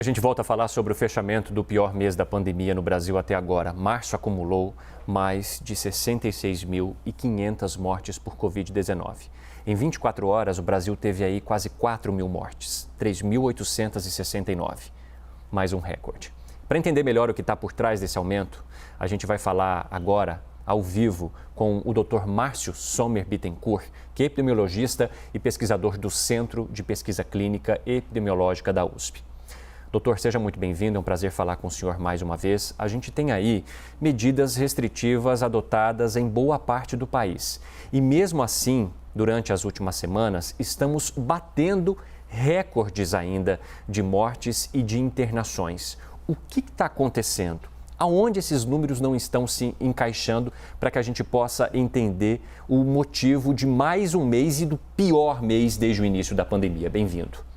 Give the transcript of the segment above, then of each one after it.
A gente volta a falar sobre o fechamento do pior mês da pandemia no Brasil até agora. Março acumulou mais de 66.500 mortes por Covid-19. Em 24 horas, o Brasil teve aí quase 4 mil mortes, 3.869. Mais um recorde. Para entender melhor o que está por trás desse aumento, a gente vai falar agora, ao vivo, com o Dr. Márcio Sommer Bittencourt, que é epidemiologista e pesquisador do Centro de Pesquisa Clínica e Epidemiológica da USP. Doutor, seja muito bem-vindo, é um prazer falar com o senhor mais uma vez. A gente tem aí medidas restritivas adotadas em boa parte do país. E mesmo assim, durante as últimas semanas, estamos batendo recordes ainda de mortes e de internações. O que está acontecendo? Aonde esses números não estão se encaixando para que a gente possa entender o motivo de mais um mês e do pior mês desde o início da pandemia? Bem-vindo.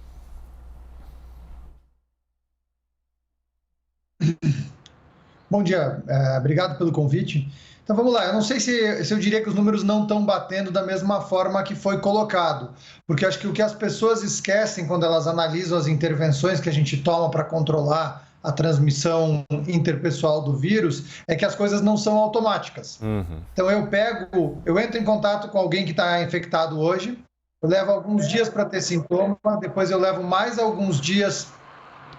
Bom dia, obrigado pelo convite. Então vamos lá, eu não sei se eu diria que os números não estão batendo da mesma forma que foi colocado, porque acho que o que as pessoas esquecem quando elas analisam as intervenções que a gente toma para controlar a transmissão interpessoal do vírus é que as coisas não são automáticas. Então eu entro em contato com alguém que está infectado hoje, eu levo alguns dias para ter sintoma, depois eu levo mais alguns dias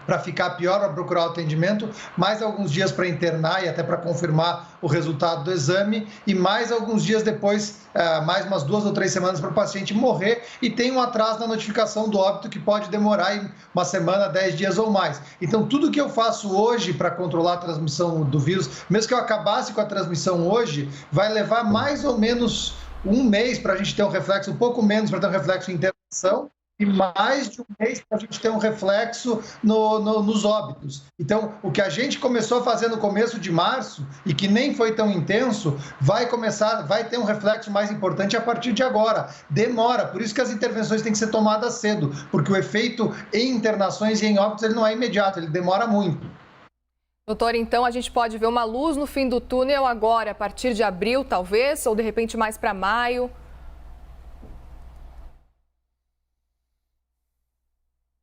para ficar pior, para procurar o atendimento, mais alguns dias para internar e até para confirmar o resultado do exame, e mais alguns dias depois, mais umas 2 ou 3 semanas para o paciente morrer, e tem um atraso na notificação do óbito que pode demorar em uma semana, 10 dias ou mais. Então, tudo que eu faço hoje para controlar a transmissão do vírus, mesmo que eu acabasse com a transmissão hoje, vai levar mais ou menos um mês para a gente ter um reflexo, um pouco menos para ter um reflexo em internação, e mais de um mês para a gente ter um reflexo nos óbitos. Então, o que a gente começou a fazer no começo de março, e que nem foi tão intenso, vai ter um reflexo mais importante a partir de agora. Demora, por isso que as intervenções têm que ser tomadas cedo, porque o efeito em internações e em óbitos ele não é imediato, ele demora muito. Doutor, então a gente pode ver uma luz no fim do túnel agora, a partir de abril, talvez, ou de repente mais para maio?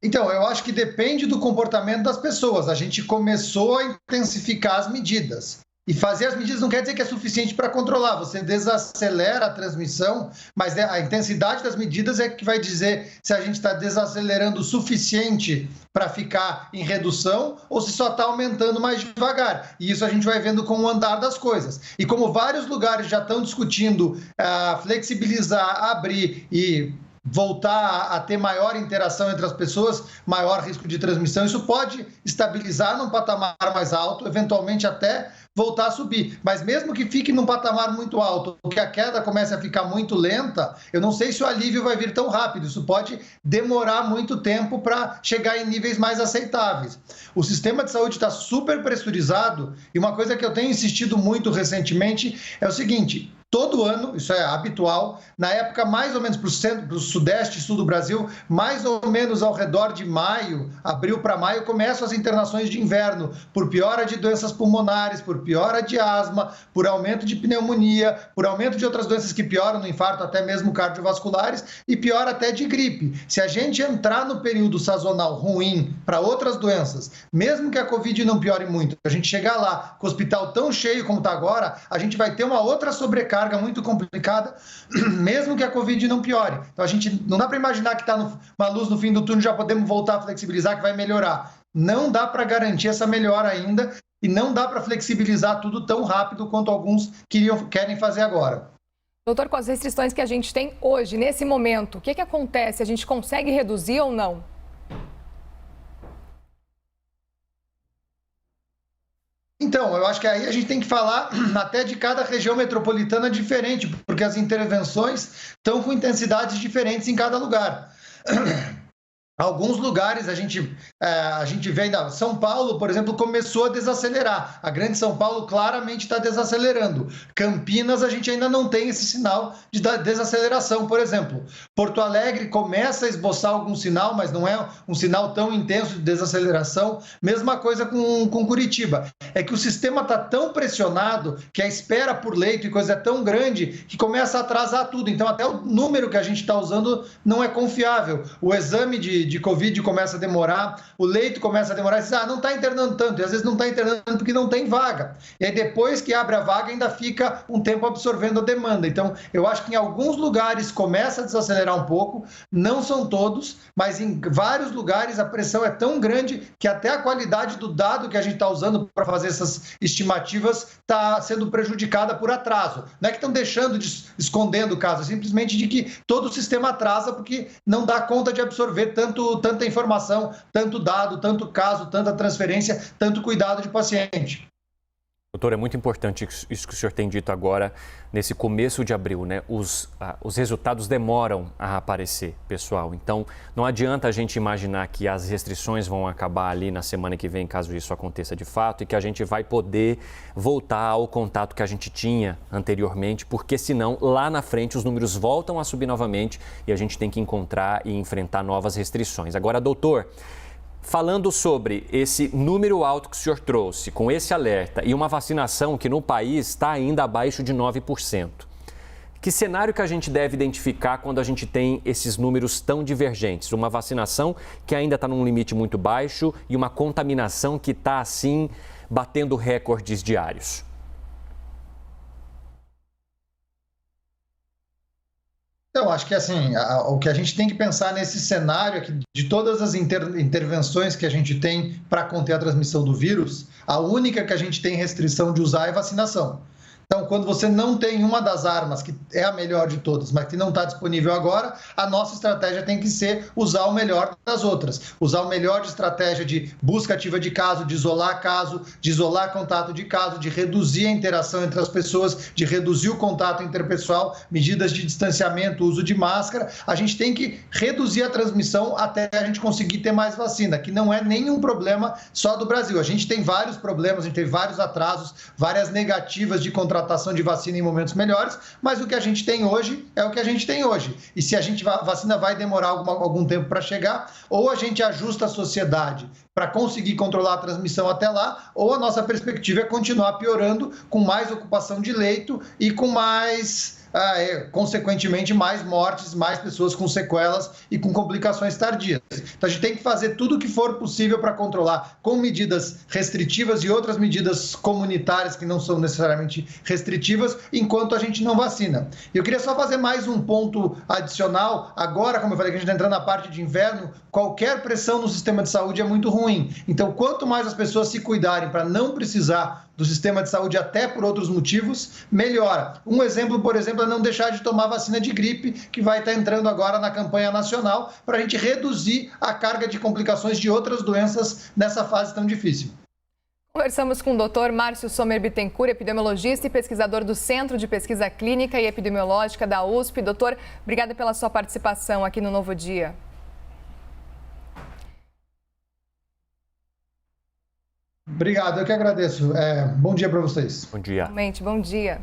Então, eu acho que depende do comportamento das pessoas. A gente começou a intensificar as medidas. E fazer as medidas não quer dizer que é suficiente para controlar. Você desacelera a transmissão, mas a intensidade das medidas é que vai dizer se a gente está desacelerando o suficiente para ficar em redução ou se só está aumentando mais devagar. E isso a gente vai vendo com o andar das coisas. E como vários lugares já estão discutindo flexibilizar, abrir e voltar a ter maior interação entre as pessoas, maior risco de transmissão, isso pode estabilizar num patamar mais alto, eventualmente até voltar a subir. Mas mesmo que fique num patamar muito alto, ou que a queda comece a ficar muito lenta, eu não sei se o alívio vai vir tão rápido. Isso pode demorar muito tempo para chegar em níveis mais aceitáveis. O sistema de saúde está super pressurizado e uma coisa que eu tenho insistido muito recentemente é o seguinte: todo ano, isso é habitual, na época mais ou menos para o sudeste e sul do Brasil, mais ou menos ao redor de maio, abril para maio, começam as internações de inverno, por piora de doenças pulmonares, por piora de asma, por aumento de pneumonia, por aumento de outras doenças que pioram no infarto, até mesmo cardiovasculares, e piora até de gripe. Se a gente entrar no período sazonal ruim para outras doenças, mesmo que a Covid não piore muito, a gente chegar lá com o hospital tão cheio como está agora, a gente vai ter uma outra sobrecarga muito complicada, mesmo que a Covid não piore. Então, a gente não dá para imaginar que está uma luz no fim do túnel, já podemos voltar a flexibilizar, que vai melhorar. Não dá para garantir essa melhora ainda e não dá para flexibilizar tudo tão rápido quanto alguns querem fazer agora. Doutor, com as restrições que a gente tem hoje, nesse momento, o que acontece? A gente consegue reduzir ou não? Então, eu acho que aí a gente tem que falar até de cada região metropolitana diferente, porque as intervenções estão com intensidades diferentes em cada lugar. Alguns lugares a gente vê ainda. São Paulo, por exemplo, começou a desacelerar. A Grande São Paulo claramente está desacelerando. Campinas, a gente ainda não tem esse sinal de desaceleração, por exemplo. Porto Alegre começa a esboçar algum sinal, mas não é um sinal tão intenso de desaceleração. Mesma coisa com Curitiba. É que o sistema está tão pressionado que a espera por leito e coisa é tão grande que começa a atrasar tudo. Então, até o número que a gente está usando não é confiável. O exame de de Covid começa a demorar, o leito começa a demorar, e diz, não está internando tanto, e às vezes não está internando porque não tem vaga. E aí depois que abre a vaga ainda fica um tempo absorvendo a demanda. Então, eu acho que em alguns lugares começa a desacelerar um pouco, não são todos, mas em vários lugares a pressão é tão grande que até a qualidade do dado que a gente está usando para fazer essas estimativas está sendo prejudicada por atraso. Não é que estão deixando de escondendo o caso, é simplesmente de que todo o sistema atrasa porque não dá conta de absorver tanta informação, tanto dado, tanto caso, tanta transferência, tanto cuidado de paciente. Doutor, é muito importante isso que o senhor tem dito agora, nesse começo de abril, né? Os resultados demoram a aparecer, pessoal. Então, não adianta a gente imaginar que as restrições vão acabar ali na semana que vem, caso isso aconteça de fato, e que a gente vai poder voltar ao contato que a gente tinha anteriormente, porque senão, lá na frente, os números voltam a subir novamente e a gente tem que encontrar e enfrentar novas restrições. Agora, doutor, falando sobre esse número alto que o senhor trouxe, com esse alerta e uma vacinação que no país está ainda abaixo de 9%. Que cenário que a gente deve identificar quando a gente tem esses números tão divergentes? Uma vacinação que ainda está num limite muito baixo e uma contaminação que está, assim, batendo recordes diários. Eu acho que assim, o que a gente tem que pensar nesse cenário é que de todas as intervenções que a gente tem para conter a transmissão do vírus, a única que a gente tem restrição de usar é vacinação. Então, quando você não tem uma das armas, que é a melhor de todas, mas que não está disponível agora, a nossa estratégia tem que ser usar o melhor das outras. Usar o melhor de estratégia de busca ativa de caso, de isolar contato de caso, de reduzir a interação entre as pessoas, de reduzir o contato interpessoal, medidas de distanciamento, uso de máscara. A gente tem que reduzir a transmissão até a gente conseguir ter mais vacina, que não é nenhum problema só do Brasil. A gente tem vários problemas, a gente tem vários atrasos, várias negativas de contratação de vacina em momentos melhores, mas o que a gente tem hoje é o que a gente tem hoje. E se a vacina vai demorar algum tempo para chegar, ou a gente ajusta a sociedade para conseguir controlar a transmissão até lá, ou a nossa perspectiva é continuar piorando com mais ocupação de leito e com consequentemente, mais mortes, mais pessoas com sequelas e com complicações tardias. Então, a gente tem que fazer tudo o que for possível para controlar com medidas restritivas e outras medidas comunitárias que não são necessariamente restritivas, enquanto a gente não vacina. Eu queria só fazer mais um ponto adicional. Agora, como eu falei, que a gente está entrando na parte de inverno, qualquer pressão no sistema de saúde é muito ruim. Então, quanto mais as pessoas se cuidarem para não precisar do sistema de saúde até por outros motivos, melhora. Um exemplo, por exemplo, é não deixar de tomar vacina de gripe, que vai estar entrando agora na campanha nacional, para a gente reduzir a carga de complicações de outras doenças nessa fase tão difícil. Conversamos com o Dr. Márcio Sommer Bittencourt, epidemiologista e pesquisador do Centro de Pesquisa Clínica e Epidemiológica da USP. Doutor, obrigada pela sua participação aqui no Novo Dia. Obrigado, eu que agradeço. Bom dia para vocês. Bom dia. Realmente, bom dia.